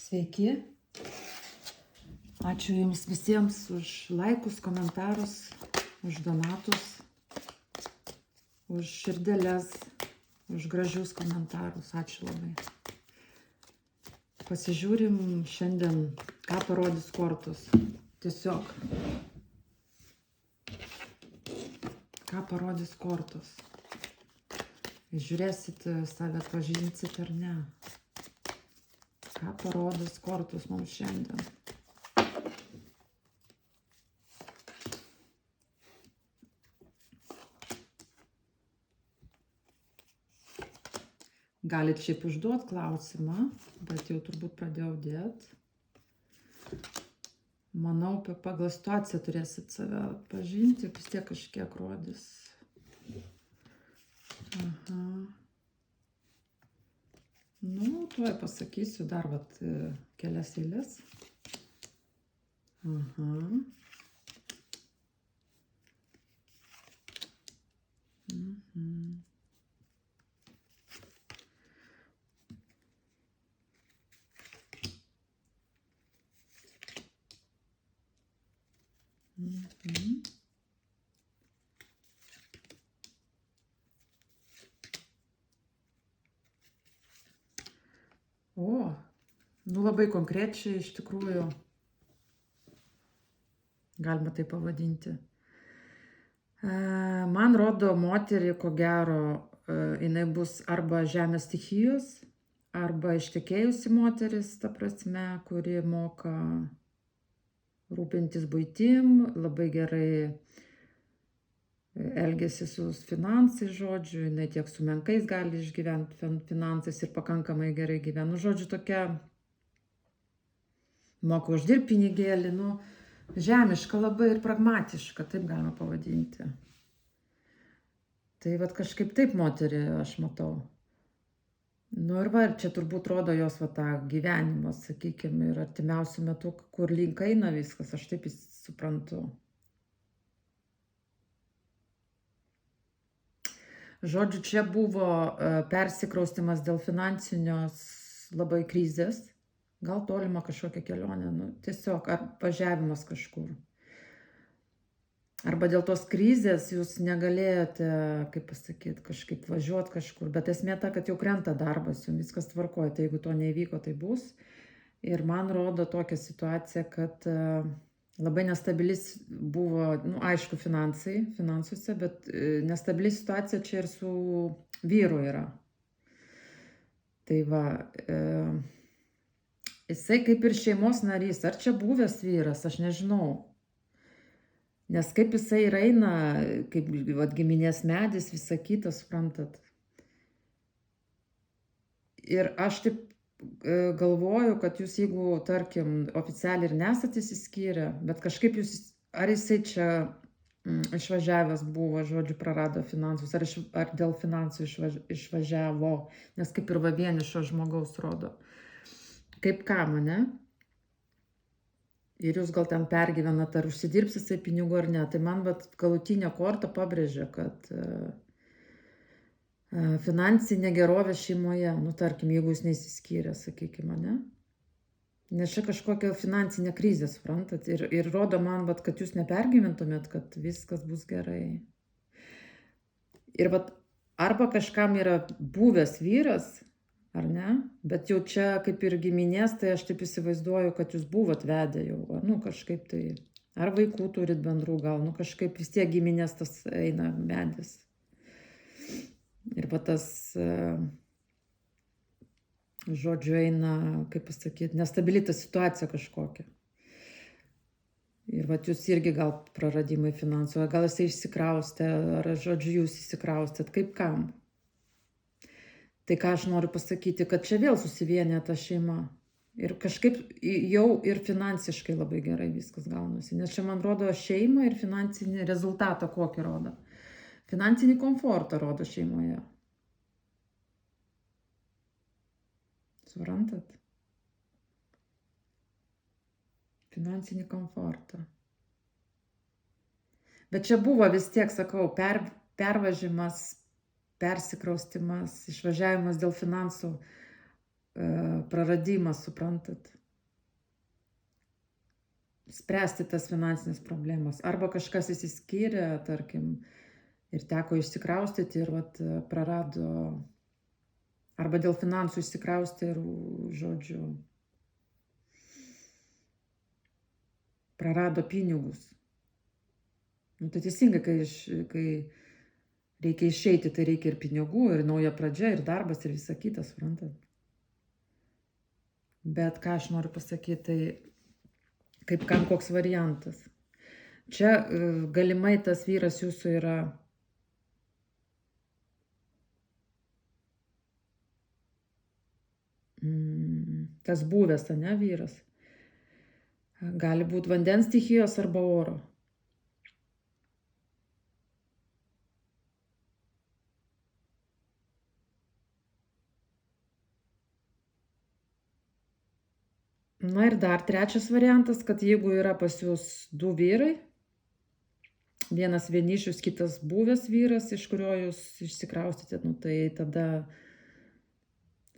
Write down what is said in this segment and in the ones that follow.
Sveiki. Ačiū Jums visiems už laikus, komentarus, už donatus, už širdeles, už gražius komentarus. Ačiū labai. Pasižiūrim šiandien, ką parodys kortos. Tiesiog. Ką parodys kortos. Žiūrėsit, save atpažinsit ar ne. Ką parodys kortos mums šiandien. Galit šiaip užduot klausimą, bet jau turbūt pradėjau dėt. Manau, pagal situaciją turėsit save pažinti, vis tiek kažkiek rodys. Aha. Nu, tuoj pasakysiu dar kelias eilės. Aha. Mhm. Mhm. O, nu labai konkrečiai iš tikrųjų galima tai pavadinti. Man rodo moterį, ko gero, jinai bus arba žemės stichijos, arba ištekėjusi moteris, ta prasme, kuri moka rūpintis buitim, labai gerai elgiasi su finansais, žodžiu, jinai tiek su menkais gali išgyventi finansais ir pakankamai gerai gyvena. Žodžiu, tokia moka uždirbti pinigėlį, žemiška labai ir pragmatiška, taip galima pavadinti. Tai kažkaip taip moterį aš matau. Ir čia turbūt rodo jos tą gyvenimą, sakykime, ir artimiausių metų, kur link eina viskas, aš taip suprantu. Žodžiu, čia buvo persikraustimas dėl finansinios labai krizės, gal tolima kažkokia kelionė, tiesiog ar važiavimas kažkur. Arba dėl tos krizės jūs negalėjote, kaip pasakyti, kažkaip važiuoti kažkur, bet esmė ta, kad jau krenta darbas, jums viskas tvarkoja, tai jeigu to neįvyko, tai bus. Ir man rodo tokią situaciją, kad labai nestabilis buvo, aišku, finansuose, bet nestabili situacija čia ir su vyru yra. Tai jisai kaip ir šeimos narys, ar čia buvęs vyras, aš nežinau. Nes kaip jisai ir eina, kaip giminės medis, visa kita, suprantat. Ir aš taip galvoju, kad jūs, jeigu, tarkim, oficialiai ir nesat išsiskyrę, bet kažkaip jūs, ar jisai čia išvažiavęs buvo, žodžiu, prarado finansus, ar dėl finansų išvažiavo, nes kaip ir vienišo žmogaus rodo. Kaip kam, ne? Ir jūs gal ten pergyvenat, ar užsidirbs jisai pinigų ar ne. Tai man galutinė korta pabrėžia, kad finansinė gerovė šeimoje, tarkim, jeigu jūs neįsiskyrė, sakykime, ne? Nes čia kažkokia finansinė krizė, suprantat, ir rodo man, kad jūs nepergyventumėt, kad viskas bus gerai. Ir arba kažkam yra buvęs vyras, ar ne, bet jau čia kaip ir giminės, tai aš taip įsivaizduoju, kad jūs buvot vedę jau, kažkaip tai, ar vaikų turit bendrų gal, kažkaip vis tiek giminės tas eina medis. Ir tas, žodžiu, eina, kaip pasakyti, nestabili ta situacija kažkokia. Ir jūs irgi gal praradimai finansų, gal jisai išsikraustė, ar, žodžiu, jūs išsikraustėt, kaip kam. Tai ką aš noriu pasakyti, kad čia vėl susivienė ta šeima. Ir kažkaip jau ir finansiškai labai gerai viskas gaunasi. Nes čia man rodo šeimą ir finansinį rezultatą kokį rodo. Finansinį komfortą rodo šeimoje. Suprantat? Finansinį komfortą. Bet čia buvo vis tiek, sakau, pervažimas, persikraustimas, išvažiavimas dėl finansų, praradimas, suprantat. spręsti tas finansinės problemas. Arba kažkas išsiskyrė, tarkim, ir teko išsikraustyti ir vat, prarado, arba dėl finansų išsikraustė ir, žodžiu, prarado pinigus. Nu, tai teisingai, kai reikia išeiti, tai reikia ir pinigų, ir nauja pradžia, ir darbas, ir visa kita, suprantat. Bet ką aš noriu pasakyti, tai kaip kam koks variantas. Čia galimai tas vyras jūsų yra tas buvęs, ane, vyras. Gali būti vandens stichijos arba oro. Na ir dar trečias variantas, kad jeigu yra pas jūs du vyrai, vienas vienišius, kitas buvęs vyras, iš kurio jūs išsikraustėte, nu, tai tada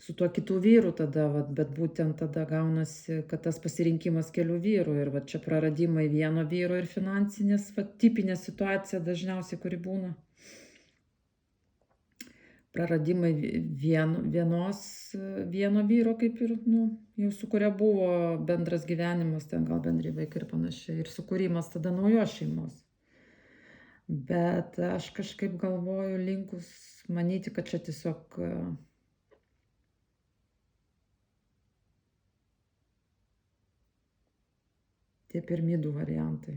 su tuo kitų vyrų tada, vat, bet būtent tada gaunasi, kad tas pasirinkimas kelių vyrų ir vat, čia praradimai vieno vyro ir finansinės, vat, tipinė situacija dažniausiai, kuri būna. Praradimai vieno vyro, kaip ir, nu, jau su kuria buvo bendras gyvenimas, ten gal bendri vaikai ir panašiai, ir sukūrimas tada naujos šeimos. Bet aš kažkaip galvoju, linkus manyti, kad čia tiesiog tie pirmi du variantai.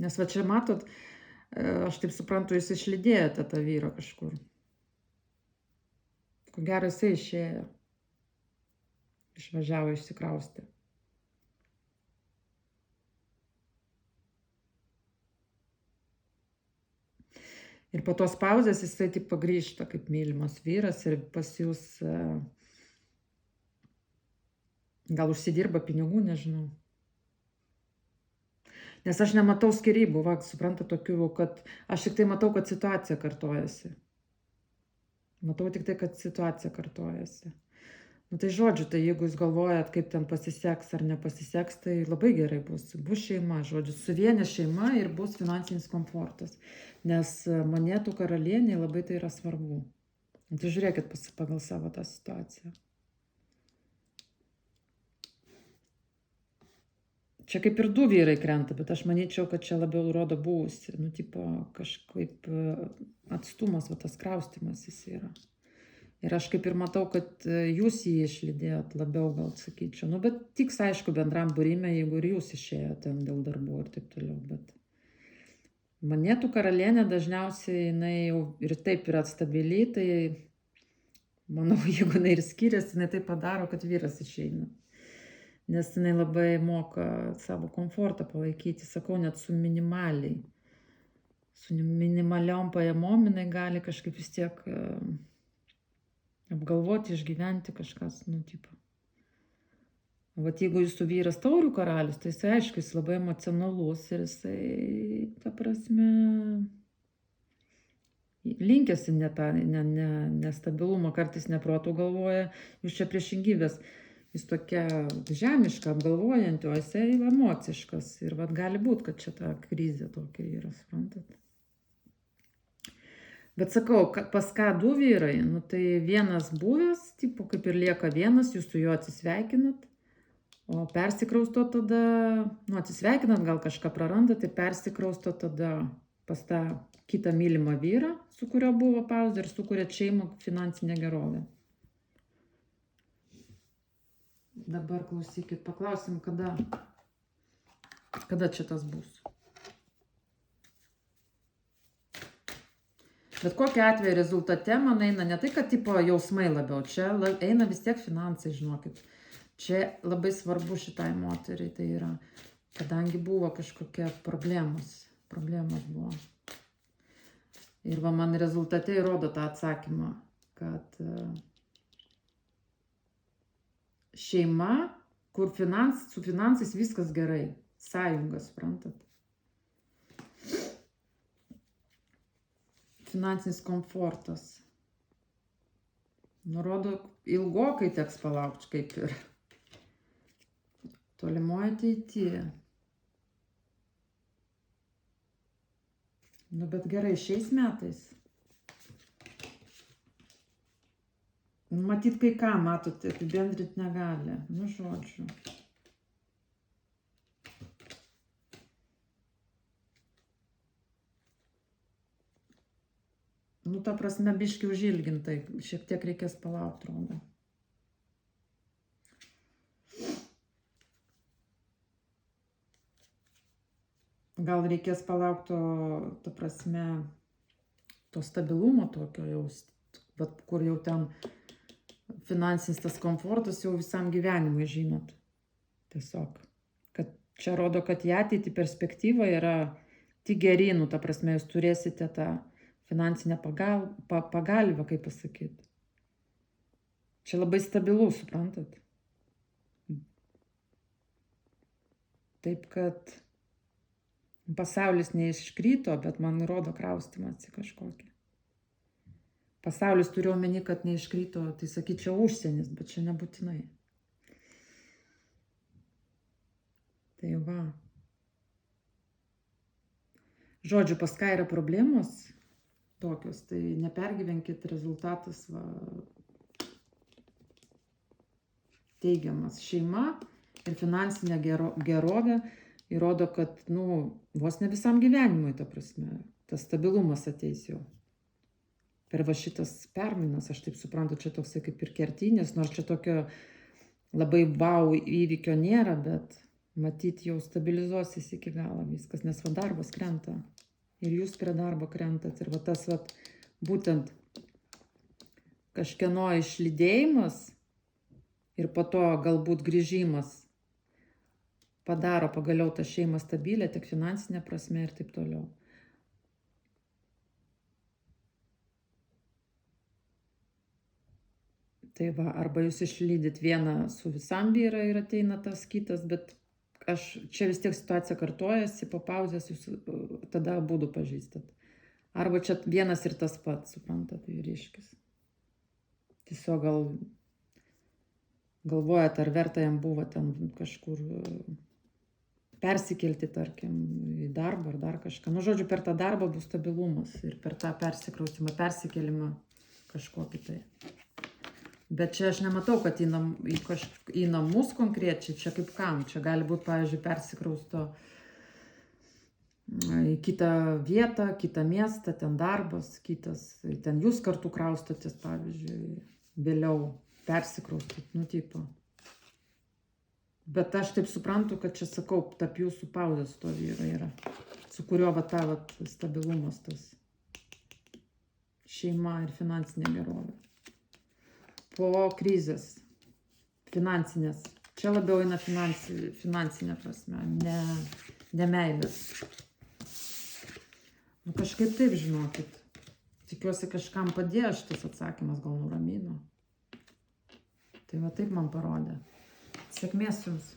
Nes va čia matot, aš taip suprantu, jūs išlydėjote tą vyrą kažkur. Ko gero jisai išėjo. Išvažiavo, išsikraustė. Ir po tos pauzės jisai tik pagrįžta kaip mylimas vyras ir pas jūs gal užsidirba pinigų, nežinau. Nes aš nematau skirybų, va, suprantat, tokių, kad aš tik tai matau, kad situacija kartojasi. Matau tik tai, kad situacija kartojasi. Nu tai žodžiu, tai jeigu jūs galvojat, kaip ten pasiseks ar nepasiseks, tai labai gerai bus. Bus šeima, žodžiu, suvienė šeima ir bus finansinis komfortas. Nes monetų karalienė labai tai yra svarbu. Nu, tai žiūrėkit pagal savo tą situaciją. Čia kaip ir du vyrai krenta, bet aš manyčiau, kad čia labiau rodo buvusi. Nu, tipo, kažkaip atstumas, va, tas kraustimas jis yra. Ir aš kaip ir matau, kad jūs jį išlydėjot labiau, gal sakyčiau. Nu, bet tiks, aišku, bendram būrime, jeigu ir jūs išėjote ten dėl darbų ir taip toliau. Bet monetų karalienė dažniausiai jinai jau ir taip yra stabili, tai manau, jeigu jinai ir skiriasi, jinai tai padaro, kad vyras išeina. Nes jinai labai moka savo komfortą palaikyti, sakau, net su minimaliai. Su minimaliom pajamom jinai gali kažkaip vis tiek apgalvoti, išgyventi kažkas, nu, tipo. Vat jeigu jūsų vyras taurių karalius, tai jisai, aišku, jis labai emocionalus ir jisai, ta prasme, linkęs į nestabilumą, kartais neprotų galvoja, jūs čia priešingybės. Jis tokia žemiška, apgalvojanti, o jisai emociškas. Ir vat gali būti, kad čia ta krizė tokia yra, suprantat. Bet sakau, pas ką du vyrai, nu tai vienas buvęs, tipo kaip ir lieka vienas, jūs su juo atsisveikinat, o persikrausto tada, nu atsisveikinat, gal kažką prarandat ir persikrausto tada pas tą kitą mylimą vyrą, su kurio buvo pauzė ir sukūrėt šeimą, finansinę gerovę. Dabar klausykit, paklausim, kada čia tas bus. Bet kokiu atveju rezultate man eina ne tai, kad tipo jausmai labiau, čia eina vis tiek finansai, žinokit. Čia labai svarbu šitai moteriai, tai yra, kadangi buvo kažkokia problemos buvo. Ir va man rezultate įrodo tą atsakymą, kad šeima, kur su finansais viskas gerai. Sąjunga, suprantat. Finansinis komfortas. Nurodo, ilgokai teks palaukti kaip ir. Tolimoje ateityje. Nu, bet gerai, šiais metais. Matyt, kai ką, matote, apibendrinti negali. Nu, žodžiu. Nu, ta prasme, biški užilgintai. Šiek tiek reikės palaukti, rodo. Gal reikės palaukti, ta prasme, to stabilumo tokio jau, kur jau ten finansinis tas komfortas jau visam gyvenimui, žinot. Tiesiog. Kad čia rodo, kad į ateitį perspektyva yra tik gerinų, ta prasme, jūs turėsite tą finansinę pagalbą, kaip pasakyti. Čia labai stabilu, suprantat? Taip, kad pasaulis neiškrito, bet man rodo kraustimas į kažkokį. Pasaulis turiu omeny, kad neiškrito, tai sakyčiau užsienis, bet čia nebūtinai. Tai va. Žodžiu, pas ką yra problemos tokios, tai nepergyvenkit, rezultatas va, teigiamas. Šeima ir finansinė gerovė įrodo, kad, nu, vos ne visam gyvenimui, ta prasme, tas stabilumas ateis jau. Per va šitas permainas, aš taip suprantu, čia toksai kaip ir kertinis, nors čia tokio labai wow įvykio nėra, bet matyt jau stabilizuosis iki galo viskas, nes va darbas krenta. Ir jūs prie darbo krentat. Ir va tas va būtent kažkieno išlydėjimas ir po to galbūt grįžimas padaro pagaliau tą šeimą stabilę, tiek finansinę prasme ir taip toliau. Tai va, arba jūs išlydit vieną su visam vyrą ir ateina tas kitas, bet čia vis tiek situacija kartojasi, po pauzės jūs tada abudu pažįstat. Arba čia vienas ir tas pats, suprantat, vyriškis. Tiesiog galvojat, ar verta jam buvo ten kažkur persikelti, tarkim, į darbą ar dar kažką. Nu, žodžiu, per tą darbą bus stabilumas ir per tą persikraustimą, persikelimą kažkokį tai. Bet čia aš nematau, kad į namus konkrečiai, čia kaip kam. Čia gali būti, pavyzdžiui, persikrausto į kitą vietą, kitą miestą, ten darbas, kitas, ten jūs kartu kraustotės, pavyzdžiui, vėliau persikraustot, nu, tipo. Bet aš taip suprantu, kad čia, sakau, tarp jūsų pauzės to vyro yra, su kuriuo va ta va stabilumas tas šeima ir finansinė gerovė. Po krizės, finansinės, čia labiau eina finansinė prasme, ne meilės. Nu, kažkaip taip, žinokit. Tikiuosi kažkam padėjo šitas atsakymas, gal nuramino. Tai va taip man parodė. Sėkmės jums.